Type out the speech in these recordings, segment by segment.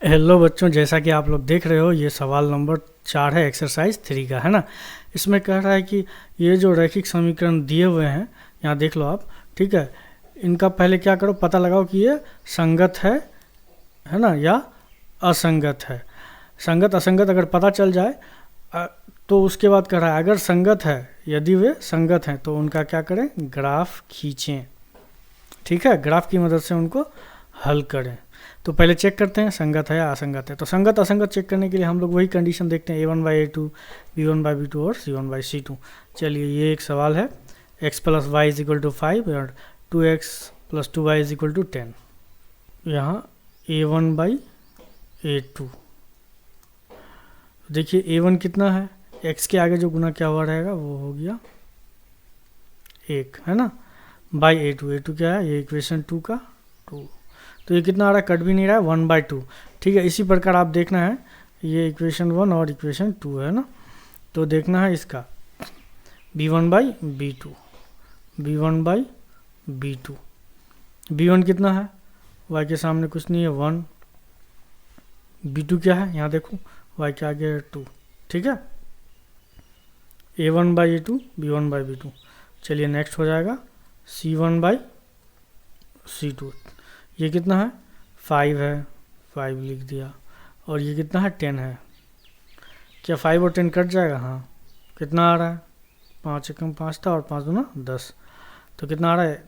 Hello बच्चों, जैसा कि आप लोग देख रहे हो ये सवाल नंबर 4 है एक्सरसाइज 3 का, है ना। इसमें कह रहा है कि ये जो रैखिक समीकरण दिए हुए हैं, यहाँ देख लो आप, ठीक है। इनका पहले क्या करो, पता लगाओ कि ये संगत है ना, या असंगत है। संगत असंगत अगर पता चल जाए तो उसके बाद कह रहा है अगर संगत है, यदि वे संगत हैं तो उनका क्या करें, ग्राफ खींचें। ठीक है, ग्राफ की मदद से उनको हल करें। तो पहले चेक करते हैं संगत है या असंगत है। तो संगत असंगत चेक करने के लिए हम लोग वही कंडीशन देखते हैं, a1/a2, b1/b2 और c1/c2। चलिए, ये एक सवाल है, x + y = 5 और 2x + 2y = 10। यहाँ a1/a2, देखिए a1 कितना है, x के आगे जो गुना क्या हुआ रहेगा वो हो गया 1, है ना, बाई a2 क्या है, ये इक्वेशन 2 का 2। तो ये कितना आ रहा है, कट भी नहीं रहा है, 1/2। ठीक है, इसी प्रकार आप देखना है, ये इक्वेशन 1 और इक्वेशन 2 है ना। तो देखना है इसका b1/b2, b1/b2, b1 कितना है, y के सामने कुछ नहीं है 1, b2 क्या है, यहाँ देखो y के आगे 2। ठीक है, a1/a2, b1/b2। चलिए नेक्स्ट हो जाएगा c1/c2। ये कितना है, 5 है, 5 लिख दिया। और ये कितना है, 10 है। क्या 5 और 10 कट जाएगा, हाँ। कितना आ रहा है, 5 एकम 5 था और 5 दूना 10। तो कितना आ रहा है,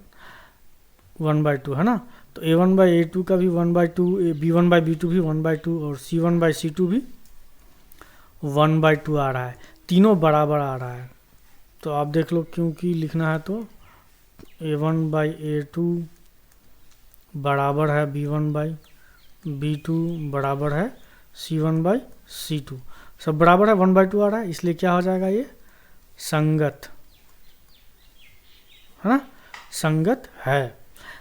1/2, है ना। तो a1/a2 का भी 1/2, b1/b2 भी 1/2 और c1/c2 भी 1/2 आ रहा है। तीनों बराबर आ रहा है। तो आप देख लो, क्योंकि लिखना है तो a1/a2 बराबर है b1/b2 बराबर है c1/c2, सब बराबर है, 1/2 आ रहा है, इसलिए क्या हो जाएगा, ये संगत है ना, संगत है।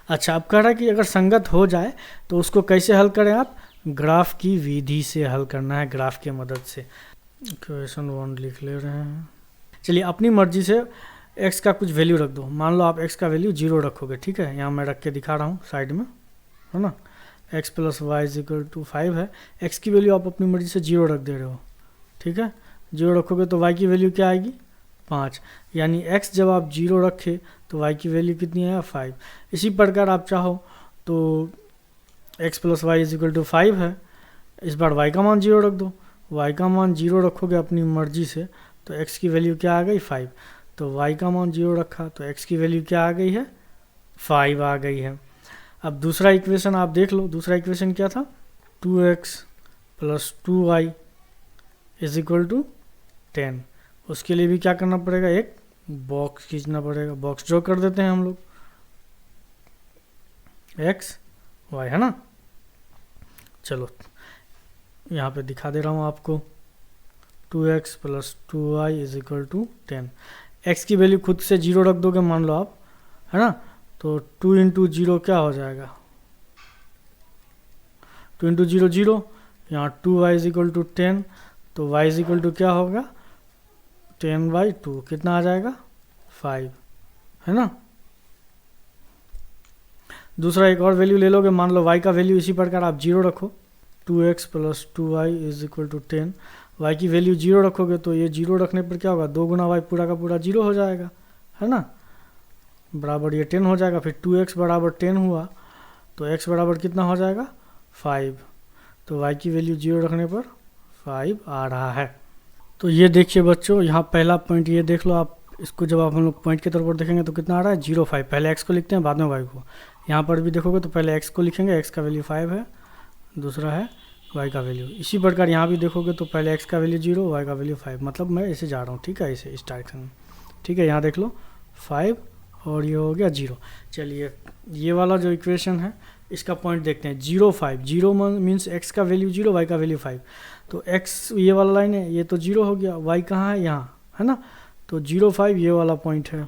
अच्छा, अब कह रहा है कि अगर संगत हो जाए तो उसको कैसे हल करें, आप ग्राफ की विधि से हल करना है, ग्राफ की मदद से। इक्वेशन 1 लिख ले रहे हैं। चलिए, अपनी मर्जी से x का कुछ वैल्यू रख दो। मान लो आप x का वैल्यू 0 रखोगे, ठीक है, यहाँ मैं रख के दिखा रहा हूँ साइड में, है ना। x + y = 5 है, x की वैल्यू आप अपनी मर्जी से 0 रख दे रहे हो, ठीक है। 0 रखोगे तो y की वैल्यू क्या आएगी, 5। यानी x जब आप 0 रखे तो y की वैल्यू कितनी है, 5। इसी प्रकार आप चाहो तो x + y = 5 है, इस बार y का मान 0 रख दो। y का मान 0 रखोगे अपनी मर्जी से तो x की वैल्यू क्या आ गई, 5। तो y का मान 0 रखा तो x की वैल्यू क्या आ गई है, 5 आ गई है। अब दूसरा इक्वेशन आप देख लो, दूसरा इक्वेशन क्या था, 2x + 2y = 10। उसके लिए भी क्या करना पड़ेगा, एक बॉक्स खींचना पड़ेगा। बॉक्स ड्रॉ कर देते हैं हम लोग, x y, है ना। चलो, यहाँ पे दिखा दे रहा हूँ आपको, 2x + 2y = 10। x की वैल्यू खुद से 0 रख दोगे, मान लो आप, है ना। तो 2 × 0 क्या हो जाएगा, 2 × 0 0, यहाँ 2y = 10। तो y = क्या होगा, 10/2, कितना आ जाएगा, 5, है ना। दूसरा एक और वैल्यू ले लोगे, मान लो y का वैल्यू इसी प्रकार आप 0 रखो, 2x + 2y = 10। y की वैल्यू 0 रखोगे तो ये 0 रखने पर क्या होगा, 2 गुना y पूरा का पूरा 0 हो जाएगा, है ना, बराबर ये 10 हो जाएगा। फिर 2x = 10 हुआ तो x बराबर कितना हो जाएगा, 5। तो y की वैल्यू 0 रखने पर 5 आ रहा है। तो ये देखिए बच्चों, यहाँ पहला पॉइंट ये देख लो आप, इसको जब आप हम लोग पॉइंट के तौर पर देखेंगे तो कितना आ रहा है, 0 5। पहले x को लिखते हैं, बाद में y को। यहाँ पर भी देखोगे तो पहले x को लिखेंगे, x का वैल्यू 5 है, दूसरा है y का वैल्यू। इसी प्रकार यहाँ भी देखोगे तो पहले x का वैल्यू 0, y का वैल्यू 5, मतलब मैं ऐसे जा रहा हूँ, ठीक है, ऐसे इस डायरेक्शन में। ठीक है, यहाँ देख लो 5 और ये हो गया 0। चलिए, ये वाला जो इक्वेशन है इसका पॉइंट देखते हैं, 0 5। 0 मीन्स x का वैल्यू 0, y का वैल्यू 5। तो x ये वाला लाइन है, ये तो 0 हो गया, y कहाँ है, यहाँ, है ना। तो 0 5 ये वाला पॉइंट है।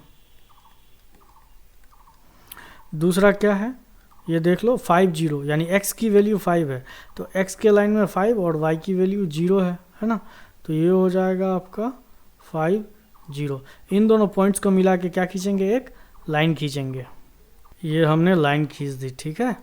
दूसरा क्या है, ये देख लो 5 0, यानी x की वैल्यू 5 है, तो x के लाइन में 5 और y की वैल्यू 0 है ना। तो ये हो जाएगा आपका 5 0। इन दोनों पॉइंट्स को मिला के क्या खींचेंगे, एक लाइन खींचेंगे। ये हमने लाइन खींच दी, ठीक है।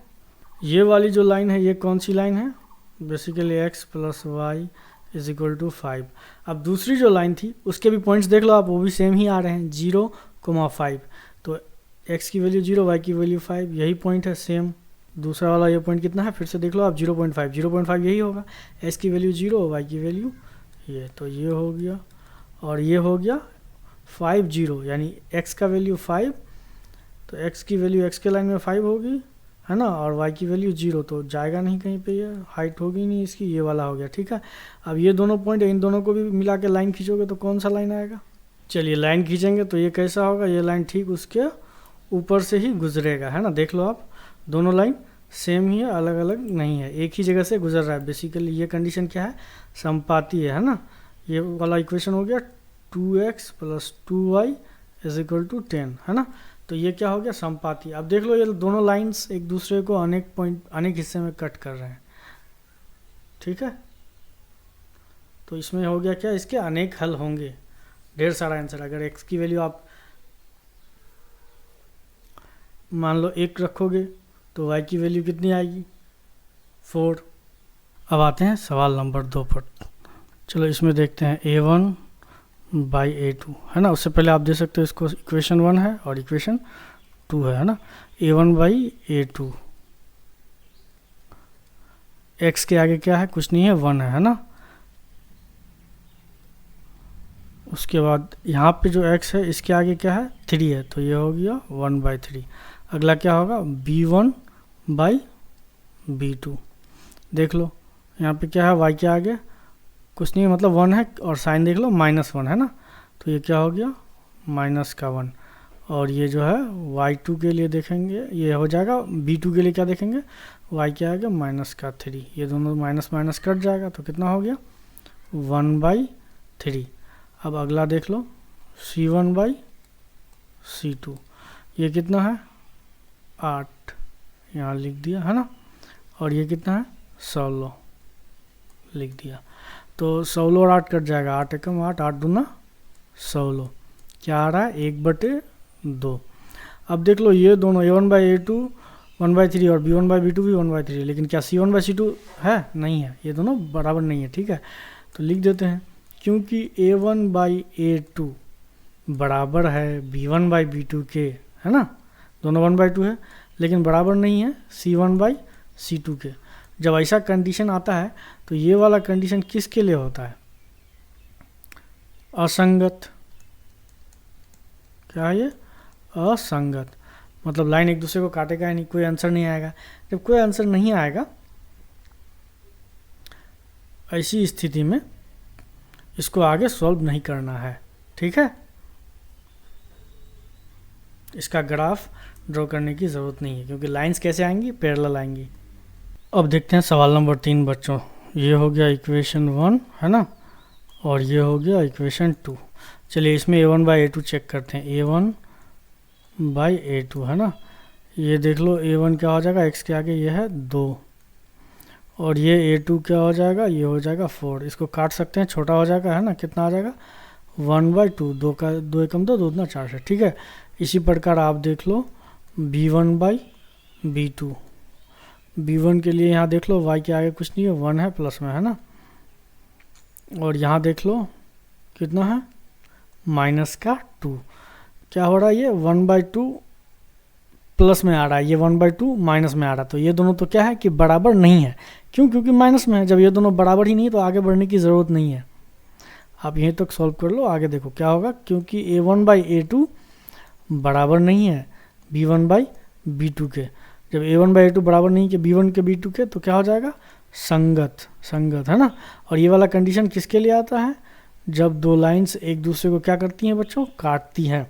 ये वाली जो लाइन है ये कौन सी लाइन है, basically x plus y is equal to 5। अब दूसरी जो लाइन थी उसके भी पॉइंट्स देख लो आप, वो भी सेम ही आ रहे हैं 0,5। तो x की वैल्यू 0, y की वैल्यू 5, यही पॉइंट है सेम। दूसरा वाला ये पॉइंट कितना है फिर से देख लो आप, 0.5। 0.5 यही होगा, x की वैल्यू 0, y की वैल्यू ये, तो ये हो गया और ये हो गया 5 0, यानी x का वैल्यू 5, तो x की वैल्यू x के लाइन में 5 होगी है ना, और y की वैल्यू 0, तो जाएगा नहीं कहीं पे, ये हाइट होगी नहीं इसकी, ये वाला हो गया। ठीक है, अब ये दोनों पॉइंट, इन दोनों को भी मिला के लाइन खींचोगे तो कौन सा लाइन आएगा? चलिए लाइन खींचेंगे तो ये कैसा होगा, ये लाइन ठीक उसके ऊपर से ही गुजरेगा है ना। देख लो आप, दोनों लाइन सेम ही है, अलग अलग नहीं है, एक ही जगह से गुजर रहा है। बेसिकली ये कंडीशन क्या है, समपाती है ना। ये वाला इक्वेशन हो गया 2x plus 2y is equal to 10 है ना। तो ये क्या हो गया, समपाती। अब देख लो ये दोनों लाइंस एक दूसरे को अनेक पॉइंट, अनेक हिस्से में कट कर रहे हैं। ठीक है, तो इसमें हो गया क्या, इसके अनेक हल होंगे, ढेर सारा आंसर। अगर x की वैल्यू आप मान लो 1 रखोगे तो y की वैल्यू कितनी आएगी, 4। अब आते हैं सवाल नंबर 2 पर। चलो इसमें देखते हैं a1 बाई a2 है ना। उससे पहले आप दे सकते हो इसको इक्वेशन 1 है और इक्वेशन 2 है ना। a1 बाई a2, x के आगे क्या है, कुछ नहीं है, 1 है ना। उसके बाद यहाँ पे जो x है इसके आगे क्या है, 3 है, तो ये हो गया 1/3। अगला क्या होगा, b1 बाई b2। देख लो यहाँ पे क्या है, y के आगे कुछ नहीं है, मतलब 1 है, और साइन देख लो -1 है ना, तो ये क्या हो गया -1। और ये जो है y2 के लिए देखेंगे, ये हो जाएगा b2 के लिए क्या देखेंगे, y के आगे -3। ये दोनों माइनस माइनस कट जाएगा तो कितना हो गया 1/3। अब अगला देख लो c1 बाई c2, ये कितना है 8, यहाँ लिख दिया है ना। और ये कितना है 16 लिख दिया। तो 16 और 8 कट जाएगा, 8 एकम 8, 8 दूना 16, क्या आ रहा है 1/2। अब देख लो ये दोनों a1 बाई a2 1/3 और b1 बाई b2 भी 1/3, लेकिन क्या c1 बाई c2 है, नहीं है, ये दोनों बराबर नहीं है। ठीक है, तो लिख देते हैं, क्योंकि a1 बाई a2 बराबर है b1 बाई b2 के, है ना, दोनों 1/2 है, लेकिन बराबर नहीं है c1 बाई c2 के। जब ऐसा कंडीशन आता है तो ये वाला कंडीशन किसके लिए होता है, असंगत। क्या है ये, असंगत, मतलब लाइन एक दूसरे को काटेगा ही नहीं, कोई आंसर नहीं आएगा। जब कोई आंसर नहीं आएगा, ऐसी स्थिति में इसको आगे सॉल्व नहीं करना है। ठीक है, इसका ग्राफ ड्रॉ करने की ज़रूरत नहीं है, क्योंकि लाइंस कैसे आएंगी, पैरेलल आएंगी। अब देखते हैं सवाल नंबर 3 बच्चों। ये हो गया इक्वेशन 1 है ना, और ये हो गया इक्वेशन 2। चलिए इसमें a1 बाई a2 चेक करते हैं, a1 बाई a2 है ना। ये देख लो a1 क्या हो जाएगा, x के आगे ये है 2, और ये a2 क्या हो जाएगा, ये हो जाएगा 4। इसको काट सकते हैं, छोटा हो जाएगा है ना, कितना आ जाएगा 1/2, 2 का 2 एकम 2, 2 दूना 4 से। ठीक है, इसी प्रकार आप देख लो b1 बाई b2, b1 के लिए यहाँ देख लो y के आगे कुछ नहीं है, 1 है प्लस में है ना, और यहाँ देख लो कितना है -2। क्या हो रहा है, ये 1/2 प्लस में आ रहा है, ये 1/2 माइनस में आ रहा है, तो ये दोनों तो क्या है कि बराबर नहीं है। क्यों, क्योंकि माइनस में है। जब ये दोनों बराबर ही नहीं है तो आगे बढ़ने की ज़रूरत नहीं है। आप यहीं तक सॉल्व कर लो, आगे देखो क्या होगा, क्योंकि a1 बाई a2 बराबर नहीं है b1 बाई b2 के। जब a1 बाई a2 बराबर नहीं है कि b1 के b2 के, तो क्या हो जाएगा संगत, संगत है ना। और ये वाला कंडीशन किसके लिए आता है, जब दो लाइंस एक दूसरे को क्या करती हैं बच्चों, काटती हैं।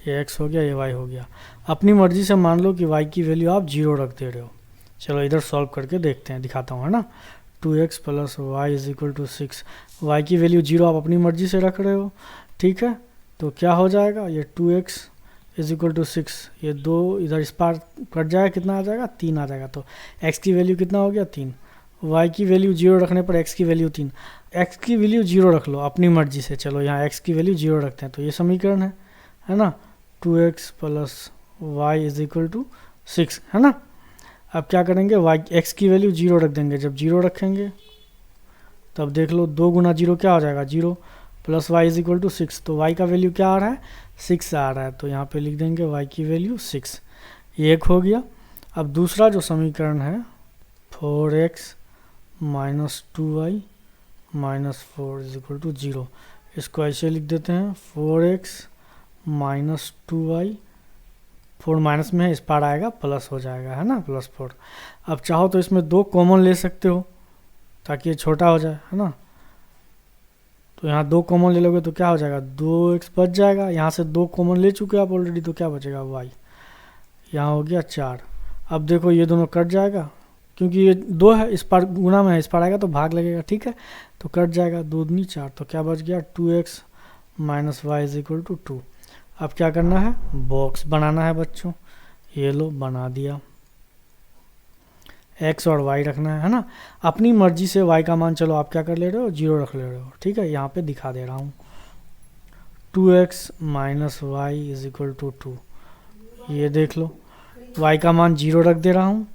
ये x हो गया, ये y हो गया। अपनी मर्जी से मान लो कि y की वैल्यू आप 0 रख दे रहे हो। चलो इधर सॉल्व करके देखते हैं, दिखाता हूँ है ना। 2x plus y is equal to 6, y की वैल्यू 0 आप अपनी मर्जी से रख रहे हो। ठीक है, तो क्या हो जाएगा, ये 2x इज इक्वल टू 6, ये 2 इधर इस पार कट जाएगा, कितना आ जाएगा 3 आ जाएगा। तो x की वैल्यू कितना हो गया 3, y की वैल्यू 0 रखने पर x की वैल्यू 3, x की वैल्यू 0 रख लो अपनी मर्जी से। चलो यहाँ x की वैल्यू 0 रखते हैं, तो ये समीकरण है ना, 2x plus y is equal to 6, है ना। अब क्या करेंगे, y x की वैल्यू 0 रख देंगे। जब 0 रखेंगे तब देख लो 2 गुना 0 क्या हो जाएगा, 0 plus y is equal to 6। तो y का वैल्यू क्या आ रहा है, 6 आ रहा है, तो यहाँ पे लिख देंगे y की वैल्यू 6। ये एक हो गया। अब दूसरा जो समीकरण है 4x minus 2y minus 4 is equal to 0, इसको ऐसे लिख देते हैं 4x माइनस 2y, 4 माइनस में है, इस पार आएगा प्लस हो जाएगा, है ना, प्लस 4। अब चाहो तो इसमें 2 कॉमन ले सकते हो ताकि ये छोटा हो जाए, है ना। तो यहाँ 2 कॉमन ले लोगे तो क्या हो जाएगा, 2x बच जाएगा। यहाँ से 2 कॉमन ले चुके आप ऑलरेडी, तो क्या बचेगा y, यहाँ हो गया 4। अब देखो ये दोनों कट जाएगा, क्योंकि ये 2 है, इस पार गुना में है, इस पार आएगा तो भाग लगेगा, ठीक है, तो कट जाएगा, 2 दूनी 4, तो क्या बच गया 2x minus y is equal to 2। अब क्या करना है, बॉक्स बनाना है बच्चों, ये लो बना दिया। x और y रखना है ना, अपनी मर्जी से y का मान चलो आप क्या कर ले रहे हो, 0 रख ले रहे हो, ठीक है, यहाँ पे दिखा दे रहा हूँ 2x minus y is equal to 2। ये देख लो y का मान 0 रख दे रहा हूँ,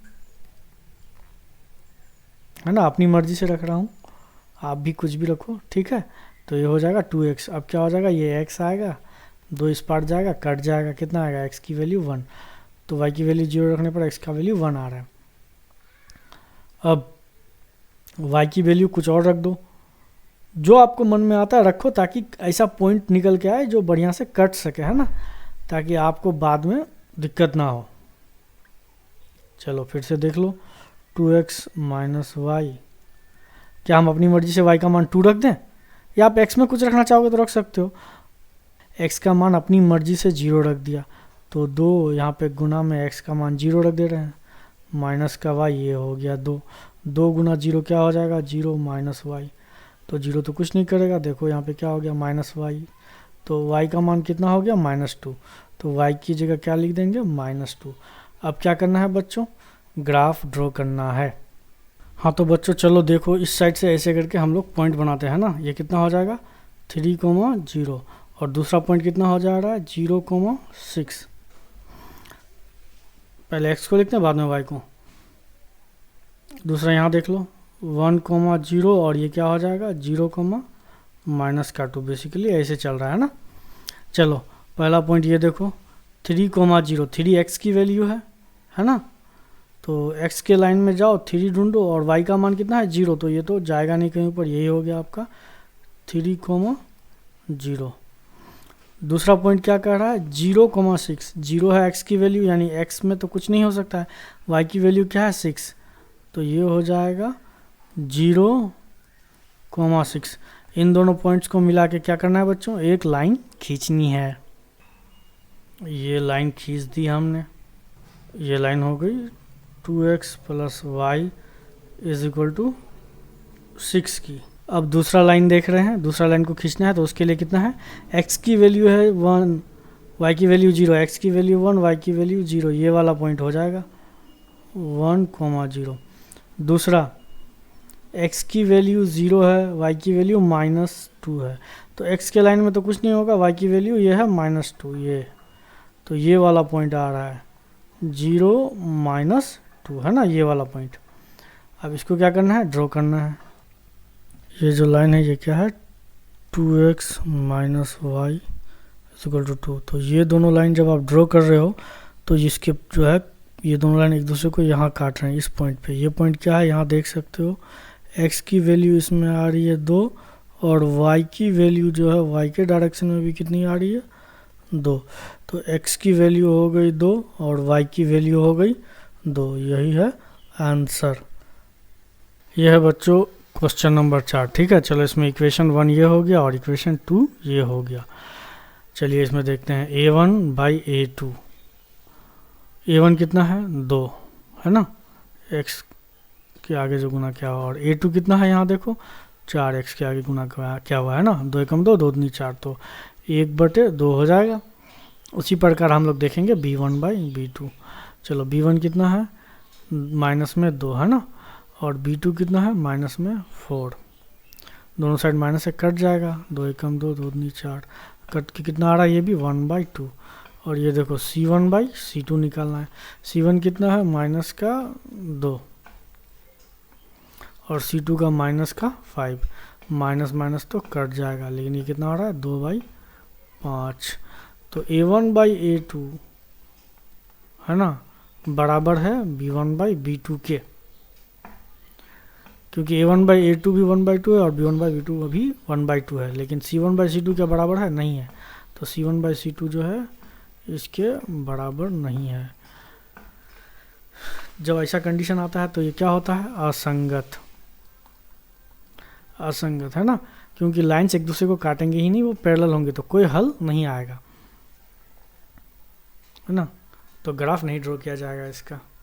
है ना, अपनी मर्जी से रख रहा हूँ, आप भी कुछ भी रखो, ठीक है। तो ये हो जाएगा 2x। अब क्या हो जाएगा, ये x आएगा, 2 इस पार जाएगा, कट जाएगा, कितना आएगा, x की वैल्यू 1। तो y की वैल्यू 0 रखने पर x का वैल्यू 1 आ रहा है। अब y की वैल्यू कुछ और रख दो, जो आपको मन में आता है रखो, ताकि ऐसा पॉइंट निकल के आए जो बढ़िया से कट सके, है ना, ताकि आपको बाद में दिक्कत ना हो। चलो फिर से देख लो 2x माइनस वाई, क्या हम अपनी मर्जी से y का मान 2 रख दें, या आप x में कुछ रखना चाहोगे तो रख सकते हो। x का मान अपनी मर्जी से 0 रख दिया, तो 2 यहाँ पे गुना में x का मान 0 रख दे रहे हैं, माइनस का y, ये हो गया 2, 2 गुना 0 क्या हो जाएगा, 0 माइनस वाई, तो 0 तो कुछ नहीं करेगा, देखो यहाँ पे क्या हो गया माइनस वाई, तो y का मान कितना हो गया -2, तो y की जगह क्या लिख देंगे -2। अब क्या करना है बच्चों, ग्राफ ड्रॉ करना है। हाँ तो बच्चों चलो देखो, इस साइड से ऐसे करके हम लोग पॉइंट बनाते हैं ना, ये कितना हो जाएगा 3,0, और दूसरा पॉइंट कितना हो जा रहा है 0,6। पहले x को लिखते हैं बाद में y को। दूसरा यहाँ देख लो 1,0, और ये क्या हो जाएगा 0, माइनस का 2, बेसिकली ऐसे चल रहा है ना। चलो पहला पॉइंट ये देखो 3,0, 3 x की वैल्यू है ना, तो x के लाइन में जाओ 3 ढूंढो, और y का मान कितना है 0, तो ये तो जाएगा नहीं कहीं पर, यही हो गया आपका 3,0। दूसरा पॉइंट क्या कह रहा है 0,6, 0 है x की वैल्यू, यानी x में तो कुछ नहीं हो सकता है, y की वैल्यू क्या है 6, तो ये हो जाएगा 0,6। इन दोनों पॉइंट्स को मिला के क्या करना है बच्चों, एक लाइन खींचनी है। ये लाइन खींच दी हमने, ये लाइन हो गई 2x plus y is equal to 6 की। अब दूसरा लाइन देख रहे हैं, दूसरा लाइन को खींचना है, तो उसके लिए कितना है, x की वैल्यू है 1, y की वैल्यू 0, x की वैल्यू 1, y की वैल्यू 0, ये वाला पॉइंट हो जाएगा 1,0। दूसरा x की वैल्यू 0 है, y की वैल्यू -2 है, तो x के लाइन में तो कुछ नहीं होगा, y की वैल्यू ये है -2, ये तो ये वाला पॉइंट आ रहा है 0, -2, है ना, ये वाला पॉइंट। अब इसको क्या करना है, ड्रॉ करना है। ये जो लाइन है ये क्या है 2x minus Y equal to 2, तो ये दोनों लाइन जब आप ड्रॉ कर रहे हो तो इसके जो है ये दोनों लाइन एक दूसरे को यहाँ काट रहे हैं, इस पॉइंट पे। ये पॉइंट क्या है, यहाँ देख सकते हो x की वैल्यू इसमें आ रही है 2, और y की वैल्यू जो है y के डायरेक्शन में भी कितनी आ रही है 2, तो x की वैल्यू हो गई 2 और y की वैल्यू हो गई 2, यही है आंसर। यह है बच्चों क्वेश्चन नंबर 4, ठीक है। चलो इसमें इक्वेशन 1 ये हो गया और इक्वेशन 2 ये हो गया। चलिए इसमें देखते हैं a1/a2, a1 कितना है 2, है ना, x के आगे जो गुना क्या हुआ, और a2 कितना है यहाँ देखो 4x के आगे गुना क्या हुआ है ना, 2 एकम 2, 2 दूनी 4, तो 1/2 हो जाएगा। उसी प्रकार हम लोग देखेंगे b1/b2। चलो b1 कितना है माइनस में 2, है ना, और B2 कितना है माइनस में 4, दोनों साइड माइनस से कट जाएगा, 2 एकम 2, 2 दूनी 4, कट के कितना आ रहा है ये भी 1/2। और ये देखो C1/C2 निकालना है, C1 कितना है माइनस का 2 और C2 का माइनस का 5, माइनस माइनस तो कट जाएगा, लेकिन ये कितना आ रहा है 2/5। तो A1/A2 है ना बराबर है B1/B2 के, क्योंकि A1/A2 भी 1/2 है और B1/B2 भी 1/2 है, लेकिन C1/C2 के बराबर है नहीं है, तो C1/C2 जो है इसके बराबर नहीं है। जब ऐसा कंडीशन आता है तो ये क्या होता है असंगत, असंगत है ना, क्योंकि लाइन्स एक दूसरे को काटेंगे ही नहीं, वो पैरेलल होंगे तो कोई हल नहीं आएगा, है ना, तो ग्राफ नहीं ड्रॉ किया जाएगा इसका।